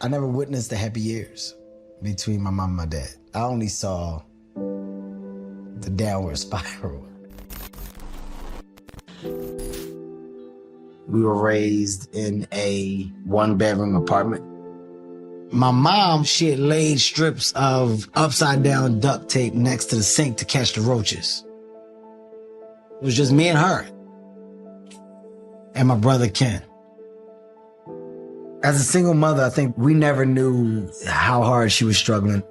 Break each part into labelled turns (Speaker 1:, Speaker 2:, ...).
Speaker 1: I never witnessed the happy years between my mom and my dad. I only saw the downward spiral. We were raised in a one-bedroom apartment. My mom, she had laid strips of upside-down duct tape next to the sink to catch the roaches. It was just me and her, and my brother Ken. As a single mother, I think we never knew how hard she was struggling.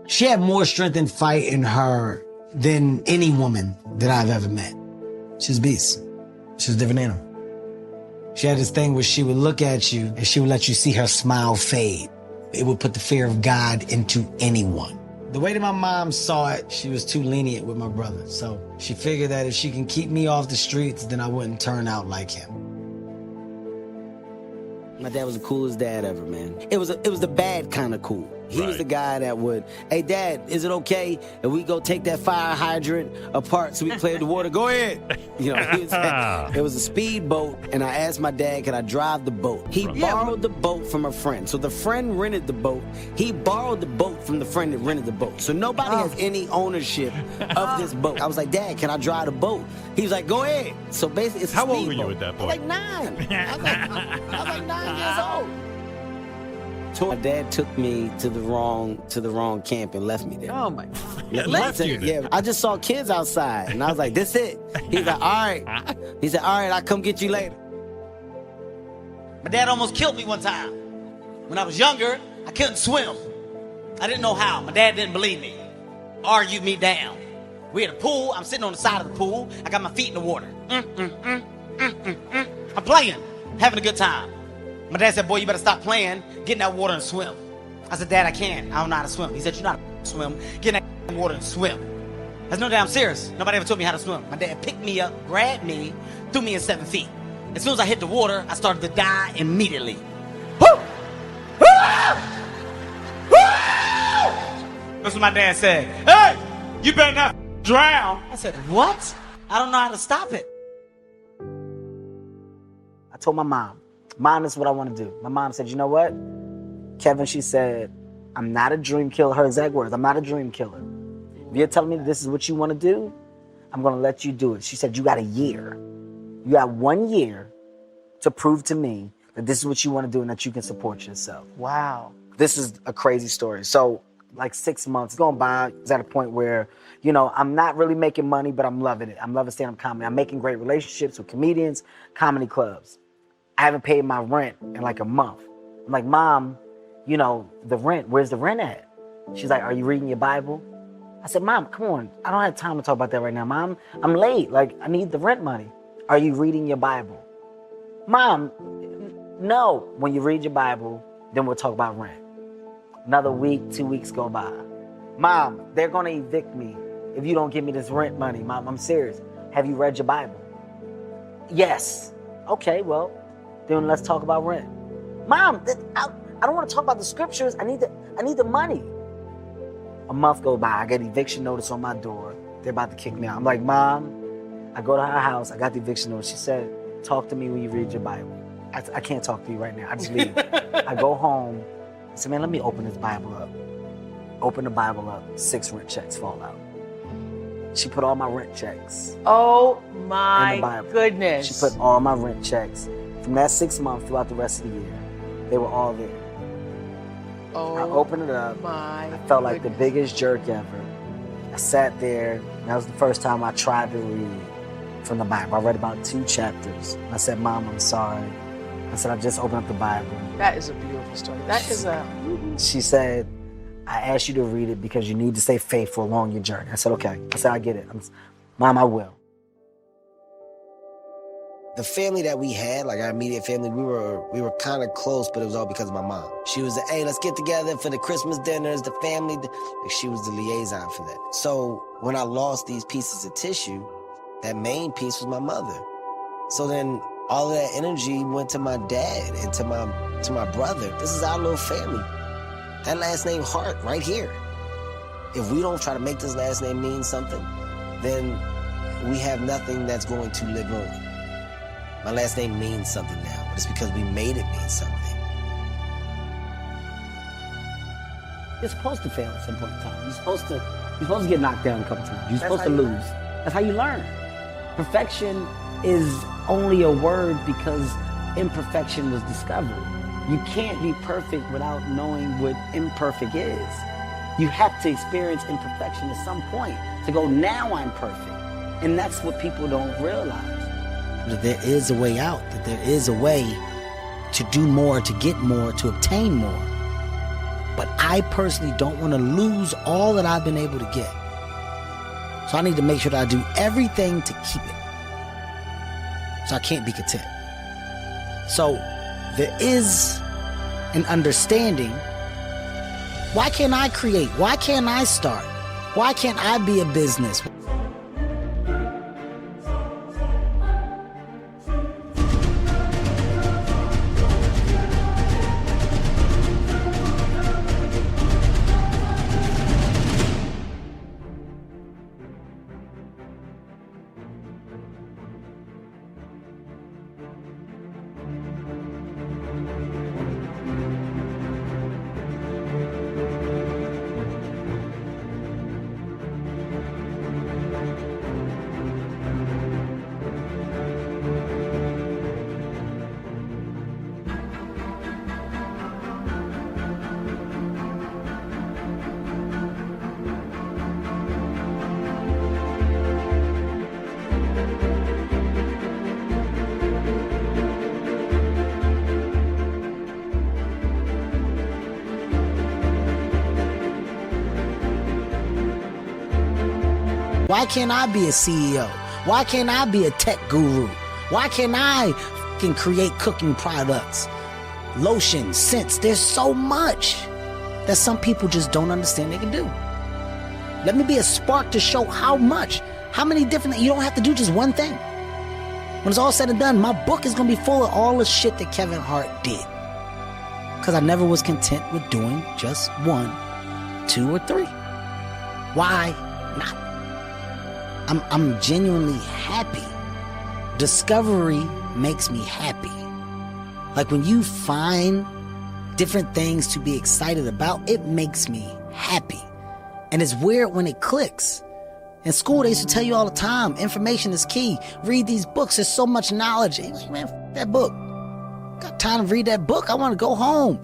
Speaker 1: She had more strength and fight in her than any woman that I've ever met. She's a beast. She's a different animal. She had this thing where she would look at you and she would let you see her smile fade. It would put the fear of God into anyone. The way that my mom saw it, she was too lenient with my brother. So she figured that if she can keep me off the streets, then I wouldn't turn out like him. My dad was the coolest dad ever, man. It was the bad kind of cool. He was the guy that would, hey, Dad, is it okay if we go take that fire hydrant apart so we play with the water? Go ahead. You know, it was a speedboat, and I asked my dad, can I drive the boat? He borrowed the boat from a friend. So the friend rented the boat. He borrowed the boat from the friend that rented the boat. So nobody has any ownership of this boat. I was like, Dad, can I drive the boat? He was like, go ahead. So basically, it's a speedboat.
Speaker 2: How old were you at that point?
Speaker 1: I was like 9. I was like 9 years old. My dad took me to the wrong camp and left me there.
Speaker 3: Oh my God.
Speaker 2: Left you there?
Speaker 1: Yeah, I just saw kids outside, and I was like, this it. He's like, all right. He said, all right, I'll come get you later.
Speaker 4: My dad almost killed me one time. When I was younger, I couldn't swim. I didn't know how. My dad didn't believe me. Argued me down. We had a pool. I'm sitting on the side of the pool. I got my feet in the water. I'm playing, having a good time. My dad said, boy, you better stop playing, get in that water and swim. I said, Dad, I can't. I don't know how to swim. He said, you know how to swim. Get in that water and swim. That's no damn serious. Nobody ever told me how to swim. My dad picked me up, grabbed me, threw me in 7 feet. As soon as I hit the water, I started to die immediately. Woo! Woo! Woo! That's what my dad said. Hey, you better not drown. I said, what? I don't know how to stop it. I told my mom, this is what I want to do. My mom said, you know what? Kevin, she said, I'm not a dream killer. Her exact words, I'm not a dream killer. If you're telling me that this is what you want to do, I'm going to let you do it. She said, you got a year. You got 1 year to prove to me that this is what you want to do and that you can support yourself.
Speaker 3: Wow.
Speaker 1: This is a crazy story. So like 6 months going by, I was at a point where, you know, I'm not really making money, but I'm loving it. I'm loving stand-up comedy. I'm making great relationships with comedians, comedy clubs. I haven't paid my rent in like a month. I'm like, Mom, you know, the rent, where's the rent at? She's like, are you reading your Bible? I said, Mom, come on. I don't have time to talk about that right now, Mom. I'm late. Like, I need the rent money. Are you reading your Bible? Mom, no. When you read your Bible, then we'll talk about rent. Another week, 2 weeks go by. Mom, they're going to evict me if you don't give me this rent money. Mom, I'm serious. Have you read your Bible? Yes. Okay, well, then let's talk about rent. Mom, I don't want to talk about the scriptures. I need the money. A month goes by. I get eviction notice on my door. They're about to kick me out. I'm like, Mom, I go to her house. I got the eviction notice. She said, talk to me when you read your Bible. I can't talk to you right now. I just leave. I go home. I said, man, let me open this Bible up. Open the Bible up. 6 rent checks fall out. She put all my rent checks.
Speaker 3: Oh
Speaker 1: in the
Speaker 3: my
Speaker 1: Bible.
Speaker 3: goodness.
Speaker 1: She put all my rent checks. From that 6 months throughout the rest of the year, they were all there.
Speaker 3: Oh,
Speaker 1: I opened it up.
Speaker 3: I
Speaker 1: Felt like the biggest jerk ever. I sat there, and that was the first time I tried to read from the Bible. I read about 2 chapters. I said, Mom, I'm sorry. I said, I just opened up the Bible.
Speaker 3: That is a beautiful story. That is a...
Speaker 1: She said, I asked you to read it because you need to stay faithful along your journey. I said, okay. I said, I get it. Mom, I will. The family that we had, like our immediate family, we were kind of close, but it was all because of my mom. She was hey, let's get together for the Christmas dinners, the family. She was the liaison for that. So when I lost these pieces of tissue, that main piece was my mother. So then all of that energy went to my dad and to my brother. This is our little family. That last name Hart right here. If we don't try to make this last name mean something, then we have nothing that's going to live on. My last name means something now, but it's because we made it mean something. You're supposed to fail at some point in time. You're supposed to get knocked down a couple times. You're supposed to lose. That's how you learn. Perfection is only a word because imperfection was discovered. You can't be perfect without knowing what imperfect is. You have to experience imperfection at some point to go, now I'm perfect. And that's what people don't realize. That there is a way out, that there is a way to do more, to get more, to obtain more. But I personally don't want to lose all that I've been able to get. So I need to make sure that I do everything to keep it. So I can't be content. So there is an understanding. Why can't I create? Why can't I start? Why can't I be a business? Why can't I be a CEO? Why can't I be a tech guru? Why can't I can create cooking products, lotions, scents? There's so much that some people just don't understand they can do. Let me be a spark to show how much, how many different, you don't have to do just one thing. When it's all said and done, my book is going to be full of all the shit that Kevin Hart did. Because I never was content with doing just 1, 2, or 3. Why not? I'm genuinely happy. Discovery makes me happy. Like when you find different things to be excited about, it makes me happy. And it's weird when it clicks. In school, they used to tell you all the time, information is key. Read these books. There's so much knowledge. You're like, man, f that book. Got time to read that book. I want to go home.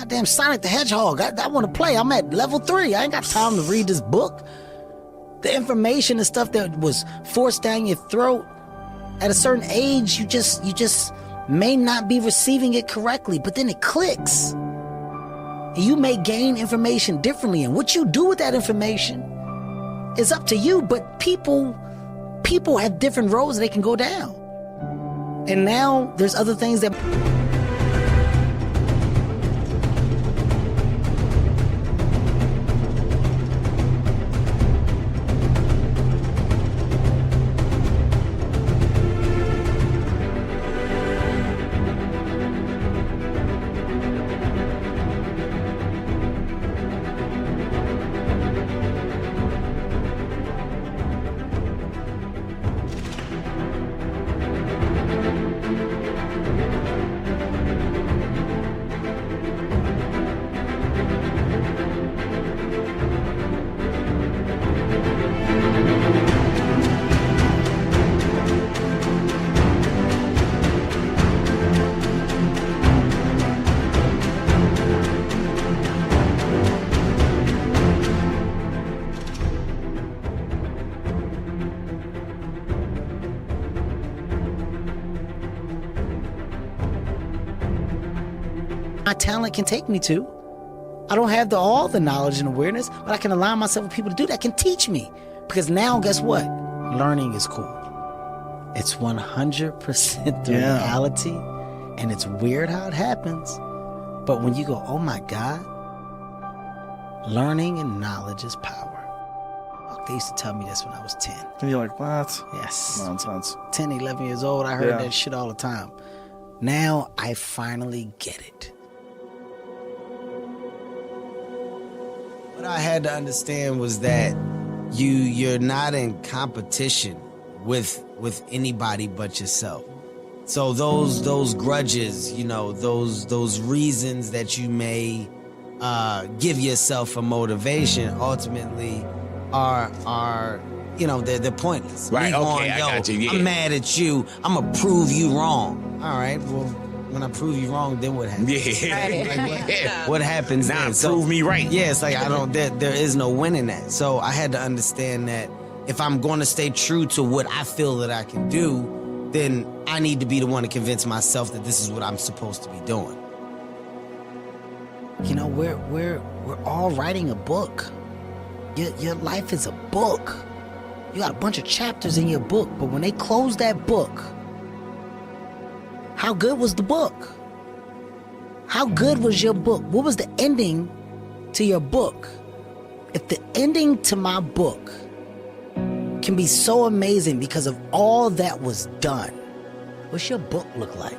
Speaker 1: Damn Sonic the Hedgehog. I want to play. I'm at level 3. I ain't got time to read this book. The information and stuff that was forced down your throat at a certain age, you just may not be receiving it correctly, but then it clicks. And you may gain information differently, and what you do with that information is up to you, but people have different roads they can go down. And now there's other things that my talent can take me to. I don't have all the knowledge and awareness, but I can align myself with people to do that can teach me. Because now, guess what? Learning is cool. It's 100% the reality, and it's weird how it happens. But when you go, oh my God, learning and knowledge is power. They used to tell me this when I was 10.
Speaker 2: And you're like, what?
Speaker 1: Yes.
Speaker 2: Nonsense.
Speaker 1: 10, 11 years old, I heard that shit all the time. Now I finally get it.
Speaker 5: What I had to understand was that you're not in competition with anybody but yourself. So those grudges, you know, those reasons that you may give yourself for motivation ultimately are you know, they're pointless.
Speaker 6: Right,
Speaker 5: Me
Speaker 6: okay,
Speaker 5: going,
Speaker 6: I
Speaker 5: yo,
Speaker 6: got you, yeah.
Speaker 5: I'm mad at you. I'm gonna prove you wrong. All right, well, when I prove you wrong, then what happens?
Speaker 6: Yeah.
Speaker 5: What happens
Speaker 6: Now
Speaker 5: then?
Speaker 6: prove me right.
Speaker 5: Yeah, it's like there is no winning that. So I had to understand that if I'm going to stay true to what I feel that I can do, then I need to be the one to convince myself that this is what I'm supposed to be doing.
Speaker 1: You know, we're all writing a book. Your life is a book. You got a bunch of chapters in your book, but when they close that book, how good was the book? How good was your book? What was the ending to your book? If the ending to my book can be so amazing because of all that was done, what's your book look like?